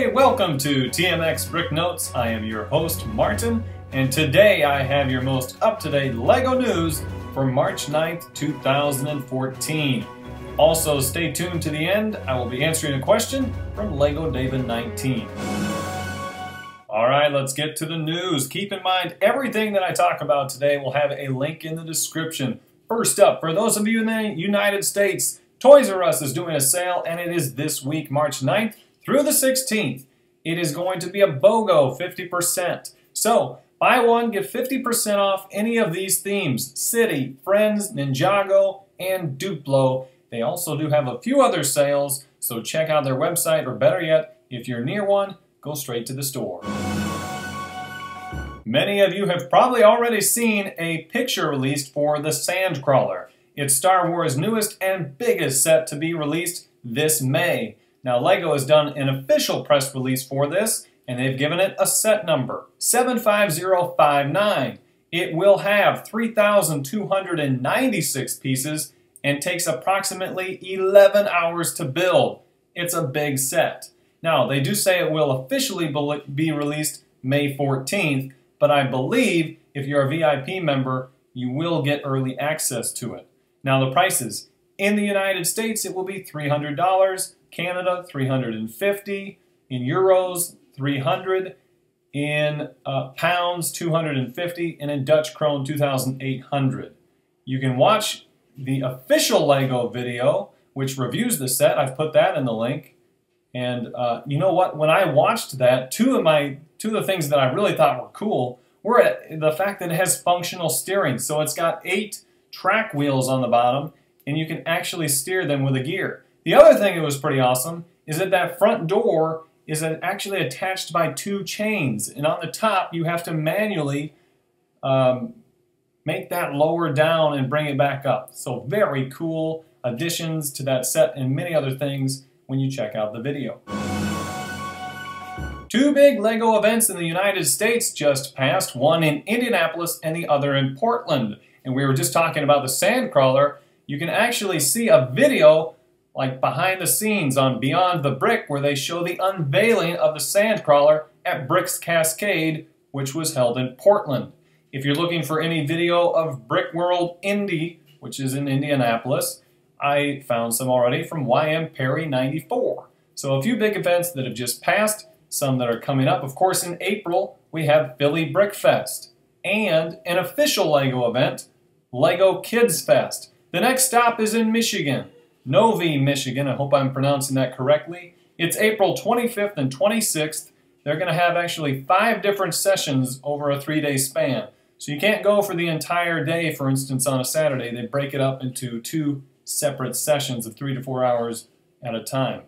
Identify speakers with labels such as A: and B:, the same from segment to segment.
A: Hey, welcome to TMX Brick Notes. I am your host, Martin, and today I have your most up-to-date LEGO news for March 9th, 2014. Also, stay tuned to the end. I will be answering a question from LEGO David 19. Alright, let's get to the news. Keep in mind, everything that I talk about today will have a link in the description. First up, for those of you in the United States, Toys R Us is doing a sale, and it is this week, March 9th through the 16th. It is going to be a BOGO 50%. So, buy one, get 50% off any of these themes: City, Friends, Ninjago, and Duplo. They also do have a few other sales, so check out their website, or better yet, if you're near one, go straight to the store. Many of you have probably already seen a picture released for the Sandcrawler. It's Star Wars' newest and biggest set to be released this May. Now, LEGO has done an official press release for this, and they've given it a set number, 75059. It will have 3,296 pieces and takes approximately 11 hours to build. It's a big set. Now, they do say it will officially be released May 14th, but I believe if you're a VIP member, you will get early access to it. Now, the prices. In the United States, it will be $300, Canada, $350, in euros, $300, in pounds, $250, and in Dutch krone, 2,800. You can watch the official LEGO video, which reviews the set. I've put that in the link. And you know what? When I watched that, two of the things that I really thought were cool were the fact that it has functional steering. So it's got 8 track wheels on the bottom, and you can actually steer them with a gear. The other thing that was pretty awesome is that that front door is actually attached by 2 chains, and on the top you have to manually make that lower down and bring it back up. So very cool additions to that set and many other things when you check out the video. 2 big LEGO events in the United States just passed, one in Indianapolis and the other in Portland. And we were just talking about the Sandcrawler. You can actually see a video like behind the scenes on Beyond the Brick where they show the unveiling of the Sandcrawler at Brick's Cascade, which was held in Portland. If you're looking for any video of Brick World Indy, which is in Indianapolis, I found some already from YM Perry 94. So a few big events that have just passed, some that are coming up. Of course, in April, we have Philly Brick Fest and an official LEGO event, LEGO KidsFest. The next stop is in Michigan, Novi, Michigan. I hope I'm pronouncing that correctly. It's April 25th and 26th. They're going to have actually 5 different sessions over a 3-day span. So you can't go for the entire day, for instance, on a Saturday. They break it up into 2 separate sessions of 3 to 4 hours at a time.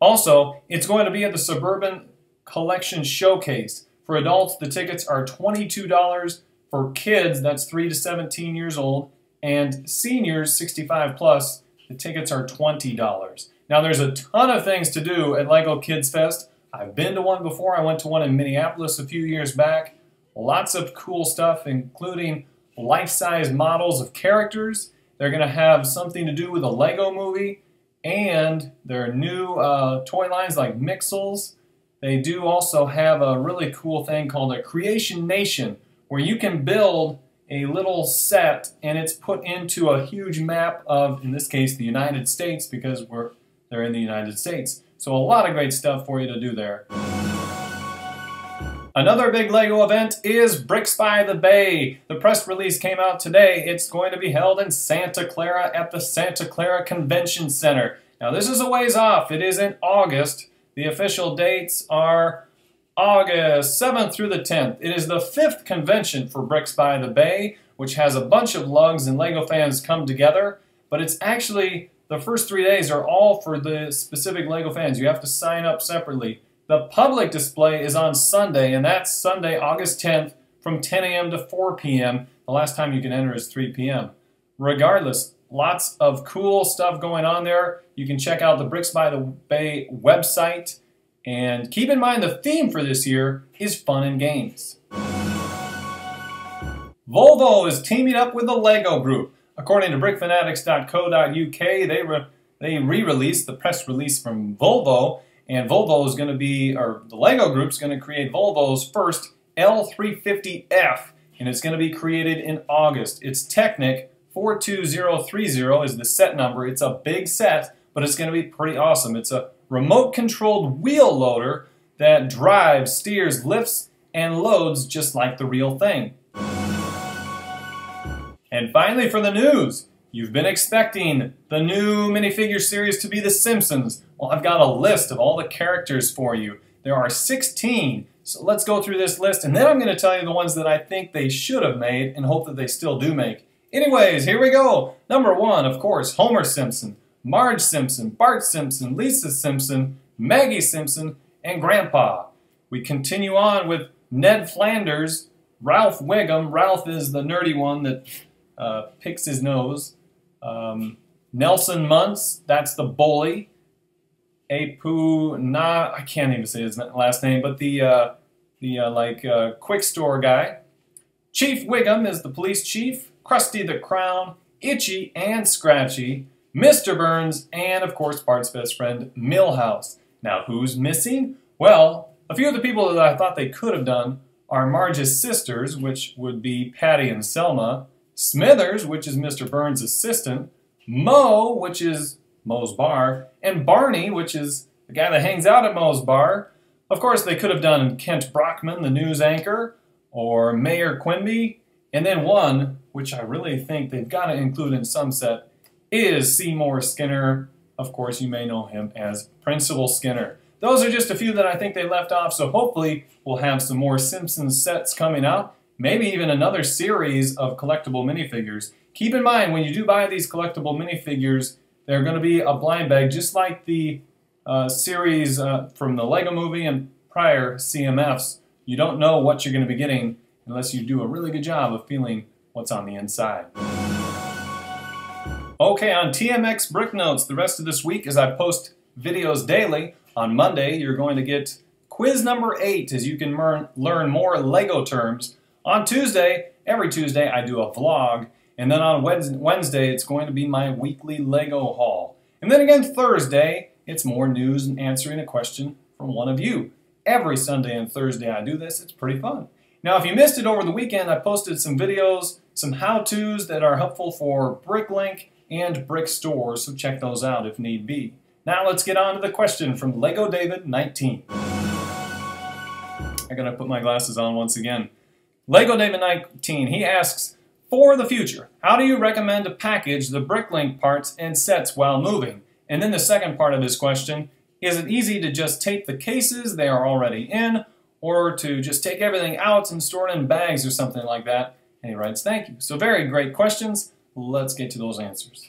A: Also, it's going to be at the Suburban Collection Showcase. For adults, the tickets are $22. For kids, that's 3 to 17 years old, and seniors, 65 plus, the tickets are $20. Now, there's a ton of things to do at LEGO Kids Fest. I've been to one before. I went to one in Minneapolis a few years back. Lots of cool stuff, including life-size models of characters. They're going to have something to do with a LEGO movie, and their new toy lines like Mixels. They do also have a really cool thing called a Creation Nation, where you can build a little set and it's put into a huge map of, in this case, the United States, because they're in the United States. So a lot of great stuff for you to do there. Another big LEGO event is Bricks by the Bay. The press release came out today. It's going to be held in Santa Clara at the Santa Clara Convention Center. Now, this is a ways off. It is in August. The official dates are August 7th through the 10th. It is the 5th convention for Bricks by the Bay, which has a bunch of lugs and LEGO fans come together. But it's actually, the first 3 days are all for the specific LEGO fans. You have to sign up separately. The public display is on Sunday, and that's Sunday, August 10th, from 10 a.m. to 4 p.m. The last time you can enter is 3 p.m. Regardless, lots of cool stuff going on there. You can check out the Bricks by the Bay website. And keep in mind the theme for this year is fun and games. Volvo is teaming up with the LEGO Group. According to brickfanatics.co.uk, they re-released the press release from Volvo, And Volvo is going to be, or the Lego Group's going to create Volvo's first L350F, and it's going to be created in August. It's Technic 42030 is the set number. It's a big set, but it's going to be pretty awesome. It's a remote-controlled wheel loader that drives, steers, lifts, and loads just like the real thing. And finally, for the news, you've been expecting the new minifigure series to be The Simpsons. Well, I've got a list of all the characters for you. There are 16, so let's go through this list, and then I'm going to tell you the ones that I think they should have made and hope that they still do make. Anyways, here we go. Number 1, of course, Homer Simpson, Marge Simpson, Bart Simpson, Lisa Simpson, Maggie Simpson, and Grandpa. We continue on with Ned Flanders, Ralph Wiggum. Ralph is the nerdy one that picks his nose. Nelson Muntz, that's the bully. I can't even say his last name, but the quick store guy. Chief Wiggum is the police chief. Krusty the Clown, Itchy and Scratchy, Mr. Burns, and of course Bart's best friend, Milhouse. Now who's missing? Well, a few of the people that I thought they could have done are Marge's sisters, which would be Patty and Selma, Smithers, which is Mr. Burns' assistant, Mo, which is Moe's bar, and Barney, which is the guy that hangs out at Moe's bar. Of course, they could have done Kent Brockman, the news anchor, or Mayor Quimby, and then one, which I really think they've got to include in some set, is Seymour Skinner. Of course, you may know him as Principal Skinner. Those are just a few that I think they left off, so hopefully we'll have some more Simpsons sets coming out, maybe even another series of collectible minifigures. Keep in mind, when you do buy these collectible minifigures, they're going to be a blind bag, just like the series from the Lego Movie and prior CMFs. You don't know what you're going to be getting unless you do a really good job of feeling what's on the inside. Okay, on TMX Brick Notes, the rest of this week, as I post videos daily, on Monday you're going to get quiz number 8 as you can learn more Lego terms. On Tuesday, every Tuesday, I do a vlog. And then on Wednesday, it's going to be my weekly Lego haul. And then again Thursday, it's more news and answering a question from one of you. Every Sunday and Thursday I do this. It's pretty fun. Now, if you missed it over the weekend, I posted some videos, some how-tos that are helpful for BrickLink and Brick stores, so check those out if need be. Now let's get on to the question from Lego David 19. I gotta put my glasses on once again. Lego David 19, he asks, for the future, how do you recommend to package the BrickLink parts and sets while moving? And then the second part of his question, is it easy to just tape the cases they are already in, or to just take everything out and store it in bags or something like that? And he writes, thank you. So very great questions. Let's get to those answers.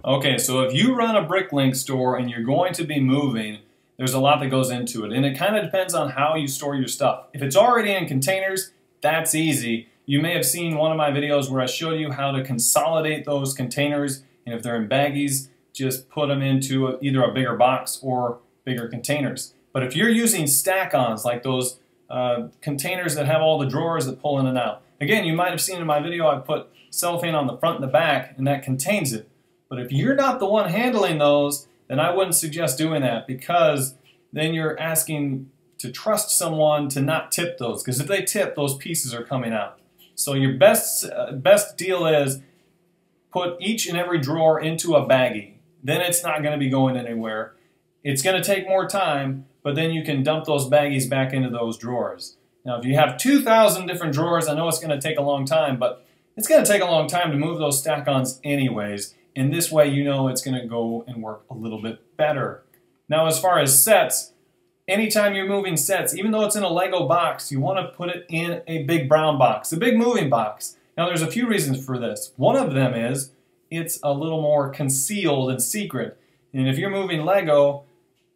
A: Okay, so if you run a BrickLink store and you're going to be moving, there's a lot that goes into it. And it kind of depends on how you store your stuff. If it's already in containers, that's easy. You may have seen one of my videos where I showed you how to consolidate those containers. And if they're in baggies, just put them into either a bigger box or bigger containers. But if you're using stack-ons, like those containers that have all the drawers that pull in and out, again, you might have seen in my video I put cellophane on the front and the back, and that contains it. But if you're not the one handling those, then I wouldn't suggest doing that, because then you're asking to trust someone to not tip those, because if they tip, those pieces are coming out. So your best deal is put each and every drawer into a baggie. Then it's not going to be going anywhere. It's going to take more time, but then you can dump those baggies back into those drawers. Now, if you have 2,000 different drawers, I know it's going to take a long time, but it's going to take a long time to move those stack-ons anyways. In this way, you know it's going to go and work a little bit better. Now, as far as sets, anytime you're moving sets, even though it's in a Lego box, you want to put it in a big brown box, a big moving box. Now, there's a few reasons for this. One of them is it's a little more concealed and secret. And if you're moving Lego,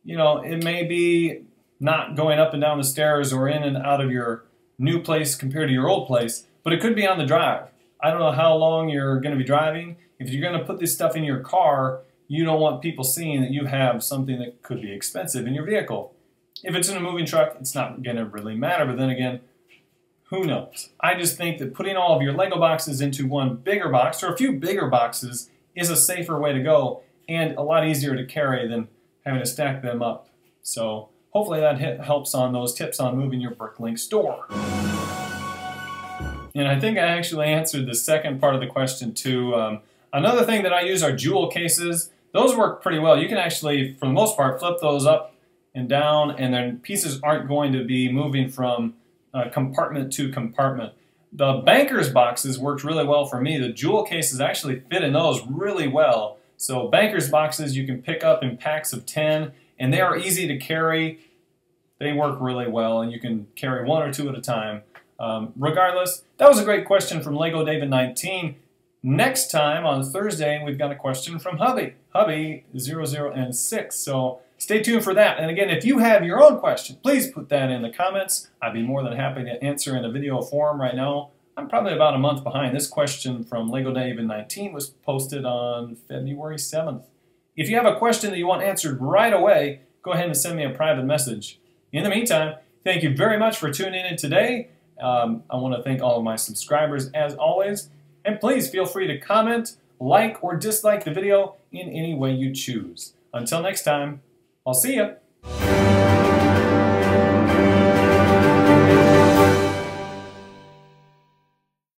A: you know, it may be not going up and down the stairs or in and out of your new place compared to your old place, but it could be on the drive. I don't know how long you're going to be driving. If you're going to put this stuff in your car, you don't want people seeing that you have something that could be expensive in your vehicle. If it's in a moving truck, it's not going to really matter, but then again, who knows? I just think that putting all of your Lego boxes into one bigger box, or a few bigger boxes, is a safer way to go and a lot easier to carry than having to stack them up. So hopefully that helps on those tips on moving your BrickLink store. And I think I actually answered the second part of the question too. Another thing that I use are jewel cases. Those work pretty well. You can actually, for the most part, flip those up and down, and then pieces aren't going to be moving from compartment to compartment. The banker's boxes worked really well for me. The jewel cases actually fit in those really well. So banker's boxes you can pick up in packs of 10, and they are easy to carry. They work really well, and you can carry 1 or 2 at a time. Regardless, that was a great question from Lego David 19. Next time on Thursday, we've got a question from Hubby 00N6. So stay tuned for that. And again, if you have your own question, please put that in the comments. I'd be more than happy to answer in a video form right now. I'm probably about a month behind. This question from Lego David 19 was posted on February 7th. If you have a question that you want answered right away, go ahead and send me a private message. In the meantime, thank you very much for tuning in today. I want to thank all of my subscribers as always. And please feel free to comment, like, or dislike the video in any way you choose. Until next time, I'll see ya.